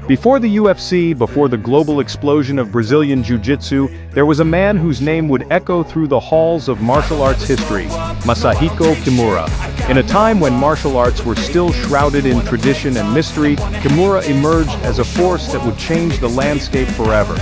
Before the UFC, before the global explosion of Brazilian Jiu-Jitsu, there was a man whose name would echo through the halls of martial arts history, Masahiko Kimura. In a time when martial arts were still shrouded in tradition and mystery, Kimura emerged as a force that would change the landscape forever.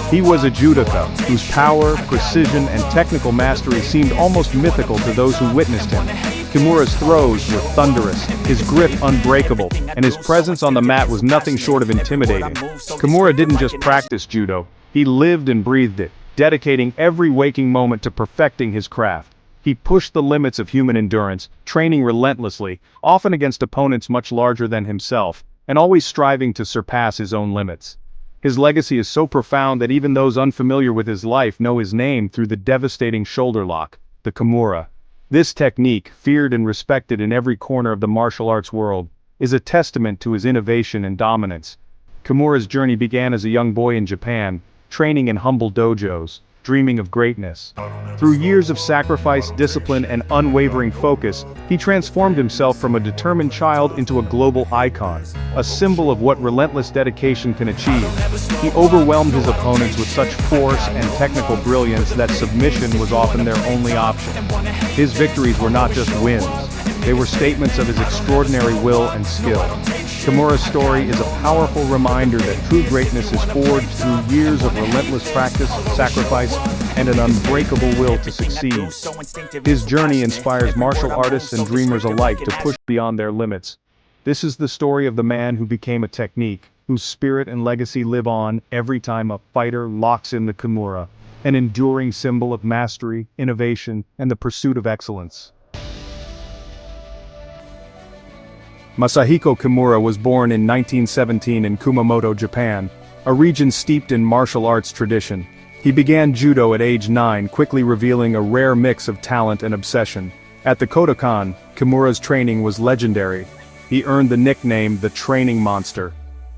He was a judoka, whose power, precision, and technical mastery seemed almost mythical to those who witnessed him. Kimura's throws were thunderous, his grip unbreakable, and his presence on the mat was nothing short of intimidating. Kimura didn't just practice judo, he lived and breathed it, dedicating every waking moment to perfecting his craft. He pushed the limits of human endurance, training relentlessly, often against opponents much larger than himself, and always striving to surpass his own limits. His legacy is so profound that even those unfamiliar with his life know his name through the devastating shoulder lock, the Kimura. This technique, feared and respected in every corner of the martial arts world, is a testament to his innovation and dominance. Kimura's journey began as a young boy in Japan, training in humble dojos, dreaming of greatness. Through years of sacrifice, discipline, and unwavering focus, he transformed himself from a determined child into a global icon, a symbol of what relentless dedication can achieve. He overwhelmed his opponents with such force and technical brilliance that submission was often their only option. His victories were not just wins, they were statements of his extraordinary will and skill. Kimura's story is a powerful reminder that true greatness is forged through years of relentless practice, sacrifice, and an unbreakable will to succeed. His journey inspires martial artists and dreamers alike to push beyond their limits. This is the story of the man who became a technique, whose spirit and legacy live on every time a fighter locks in the Kimura, an enduring symbol of mastery, innovation, and the pursuit of excellence. Masahiko Kimura was born in 1917 in Kumamoto, Japan, a region steeped in martial arts tradition. He began judo at age 9, quickly revealing a rare mix of talent and obsession. At the Kodokan, Kimura's training was legendary. He earned the nickname the Training Monster.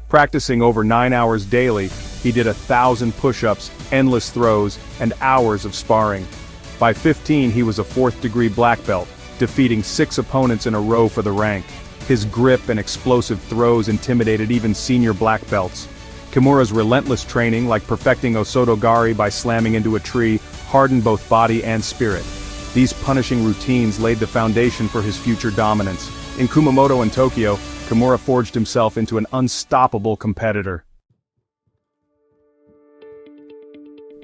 Practicing over 9 hours daily, he did 1,000 push-ups, endless throws, and hours of sparring. By 15 he was a 4th-degree black belt, defeating 6 opponents in a row for the rank. His grip and explosive throws intimidated even senior black belts. Kimura's relentless training, like perfecting osotogari by slamming into a tree, hardened both body and spirit. These punishing routines laid the foundation for his future dominance. In Kumamoto and Tokyo, Kimura forged himself into an unstoppable competitor.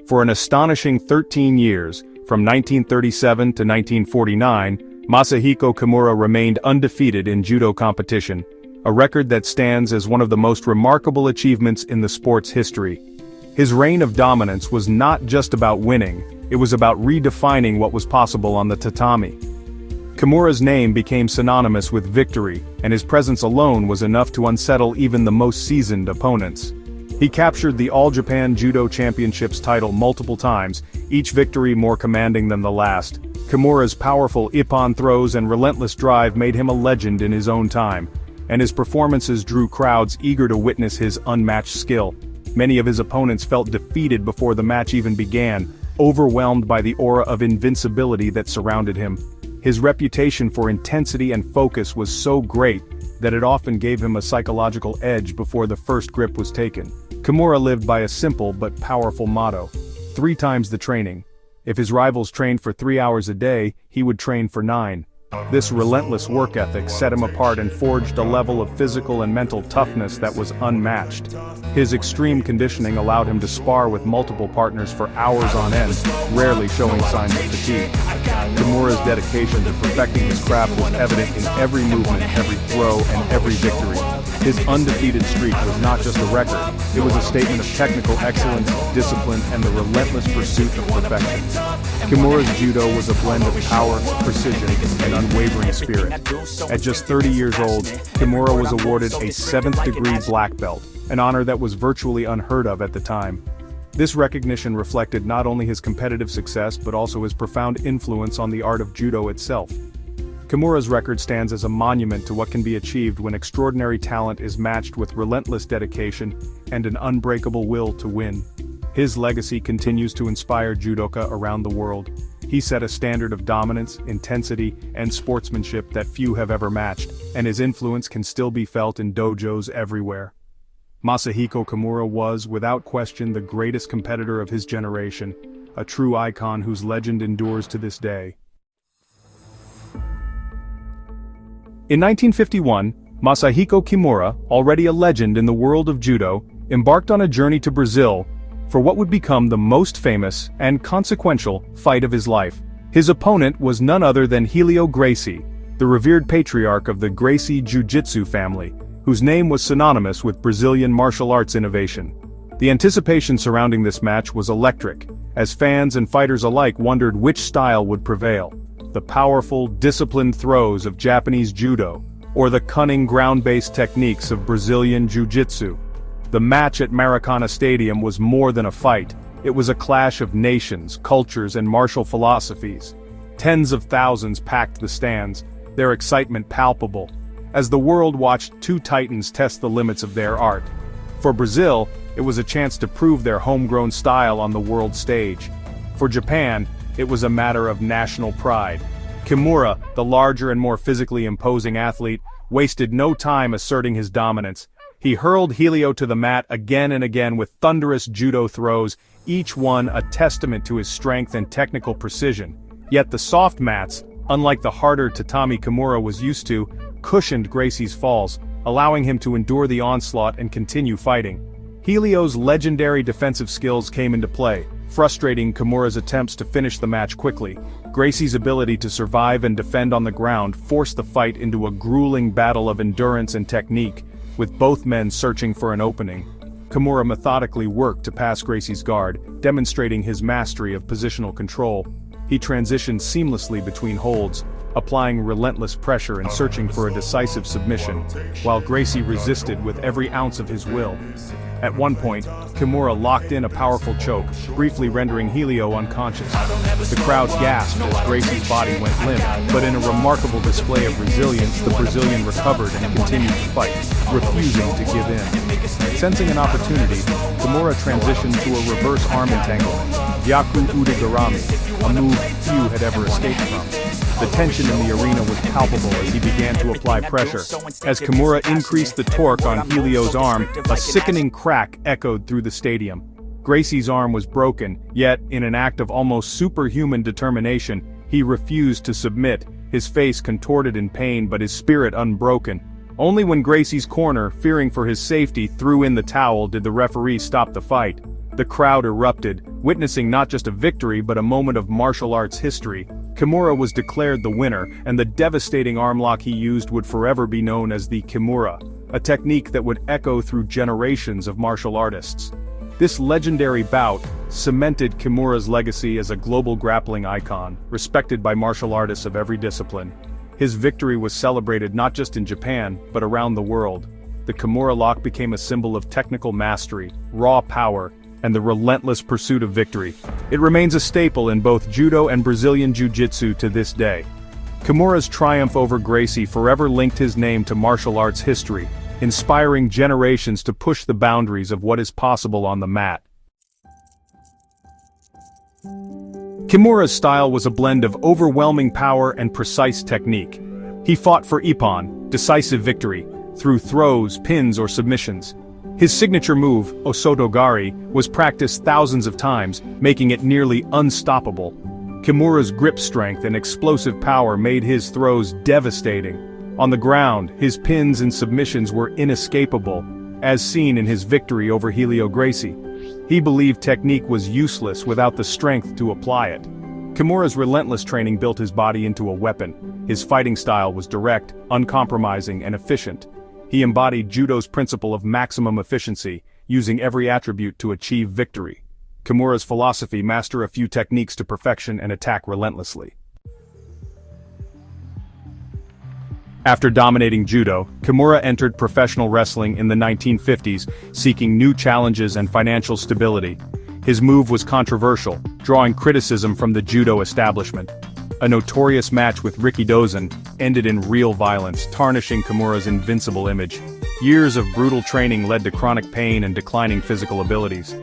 For an astonishing 13 years, from 1937 to 1949, Masahiko Kimura remained undefeated in judo competition, a record that stands as one of the most remarkable achievements in the sport's history. His reign of dominance was not just about winning, it was about redefining what was possible on the tatami. Kimura's name became synonymous with victory, and his presence alone was enough to unsettle even the most seasoned opponents. He captured the All Japan Judo Championships title multiple times, each victory more commanding than the last. Kimura's powerful ippon throws and relentless drive made him a legend in his own time, and his performances drew crowds eager to witness his unmatched skill. Many of his opponents felt defeated before the match even began, overwhelmed by the aura of invincibility that surrounded him. His reputation for intensity and focus was so great that it often gave him a psychological edge before the first grip was taken. Kimura lived by a simple but powerful motto: 3 times the training. If his rivals trained for 3 hours a day, he would train for 9. This relentless work ethic set him apart and forged a level of physical and mental toughness that was unmatched. His extreme conditioning allowed him to spar with multiple partners for hours on end, rarely showing signs of fatigue. Kimura's dedication to perfecting his craft was evident in every movement, every throw, and every victory. His undefeated streak was not just a record, it was a statement of technical excellence, discipline, and the relentless pursuit of perfection. Kimura's judo was a blend of power, precision, and unwavering spirit. At just 30 years old, Kimura was awarded a 7th-degree black belt, an honor that was virtually unheard of at the time. This recognition reflected not only his competitive success but also his profound influence on the art of judo itself. Kimura's record stands as a monument to what can be achieved when extraordinary talent is matched with relentless dedication and an unbreakable will to win. His legacy continues to inspire judoka around the world. He set a standard of dominance, intensity, and sportsmanship that few have ever matched, and his influence can still be felt in dojos everywhere. Masahiko Kimura was, without question, the greatest competitor of his generation, a true icon whose legend endures to this day. In 1951, Masahiko Kimura, already a legend in the world of judo, embarked on a journey to Brazil for what would become the most famous and consequential fight of his life. His opponent was none other than Helio Gracie, the revered patriarch of the Gracie Jiu-Jitsu family, whose name was synonymous with Brazilian martial arts innovation. The anticipation surrounding this match was electric, as fans and fighters alike wondered which style would prevail: the powerful, disciplined throws of Japanese judo, or the cunning ground-based techniques of Brazilian jiu-jitsu. The match at Maracana Stadium was more than a fight. It was a clash of nations, cultures, and martial philosophies. Tens of thousands packed the stands, their excitement palpable, as the world watched two titans test the limits of their art. For Brazil, it was a chance to prove their homegrown style on the world stage. For Japan, it was a matter of national pride. Kimura, the larger and more physically imposing athlete, wasted no time asserting his dominance. He hurled Helio to the mat again and again with thunderous judo throws, each one a testament to his strength and technical precision. Yet the soft mats, unlike the harder tatami Kimura was used to, cushioned Gracie's falls, allowing him to endure the onslaught and continue fighting. Helio's legendary defensive skills came into play, frustrating Kimura's attempts to finish the match quickly. Gracie's ability to survive and defend on the ground forced the fight into a grueling battle of endurance and technique, with both men searching for an opening. Kimura methodically worked to pass Gracie's guard, demonstrating his mastery of positional control. He transitioned seamlessly between holds, applying relentless pressure and searching for a decisive submission, while Gracie resisted with every ounce of his will. At one point, Kimura locked in a powerful choke, briefly rendering Helio unconscious. The crowd gasped as Gracie's body went limp, but in a remarkable display of resilience, the Brazilian recovered and continued to fight, refusing to give in. Sensing an opportunity, Kimura transitioned to a reverse arm entanglement, Yaku Udegarami, a move few had ever escaped from. The tension in the arena was palpable as he began to apply pressure. As Kimura increased the torque on Helio's arm, a sickening crack echoed through the stadium. Gracie's arm was broken, yet, in an act of almost superhuman determination, he refused to submit, his face contorted in pain but his spirit unbroken. Only when Gracie's corner, fearing for his safety, threw in the towel did the referee stop the fight. The crowd erupted, witnessing not just a victory but a moment of martial arts history. Kimura was declared the winner, and the devastating arm lock he used would forever be known as the Kimura, a technique that would echo through generations of martial artists. This legendary bout cemented Kimura's legacy as a global grappling icon, respected by martial artists of every discipline. His victory was celebrated not just in Japan, but around the world. The Kimura lock became a symbol of technical mastery, raw power, and the relentless pursuit of victory. It remains a staple in both judo and Brazilian jiu-jitsu to this day. Kimura's triumph over Gracie forever linked his name to martial arts history, inspiring generations to push the boundaries of what is possible on the mat. Kimura's style was a blend of overwhelming power and precise technique. He fought for ippon, decisive victory, through throws, pins, or submissions. His signature move, osotogari, was practiced thousands of times, making it nearly unstoppable. Kimura's grip strength and explosive power made his throws devastating. On the ground, his pins and submissions were inescapable, as seen in his victory over Helio Gracie. He believed technique was useless without the strength to apply it. Kimura's relentless training built his body into a weapon. His fighting style was direct, uncompromising, and efficient. He embodied judo's principle of maximum efficiency, using every attribute to achieve victory. Kimura's philosophy: master a few techniques to perfection and attack relentlessly. After dominating judo, Kimura entered professional wrestling in the 1950s, seeking new challenges and financial stability. His move was controversial, drawing criticism from the judo establishment. A notorious match with Rikidozan ended in real violence, tarnishing Kimura's invincible image. Years of brutal training led to chronic pain and declining physical abilities.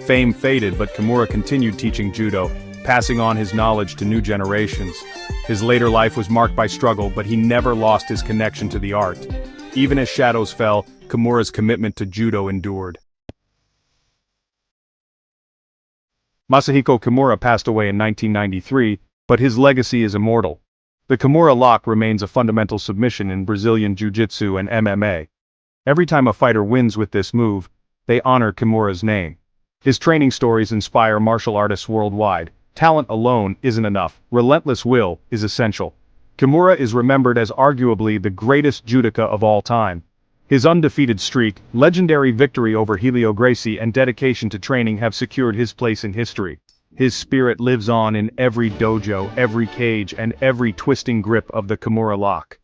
Fame faded, but Kimura continued teaching judo, passing on his knowledge to new generations. His later life was marked by struggle, but he never lost his connection to the art. Even as shadows fell, Kimura's commitment to judo endured. Masahiko Kimura passed away in 1993, but his legacy is immortal. The Kimura lock remains a fundamental submission in Brazilian Jiu-Jitsu and MMA. Every time a fighter wins with this move, they honor Kimura's name. His training stories inspire martial artists worldwide. Talent alone isn't enough. Relentless will is essential. Kimura is remembered as arguably the greatest judoka of all time. His undefeated streak, legendary victory over Gracie and dedication to training have secured his place in history. His spirit lives on in every dojo, every cage, and every twisting grip of the Kimura lock.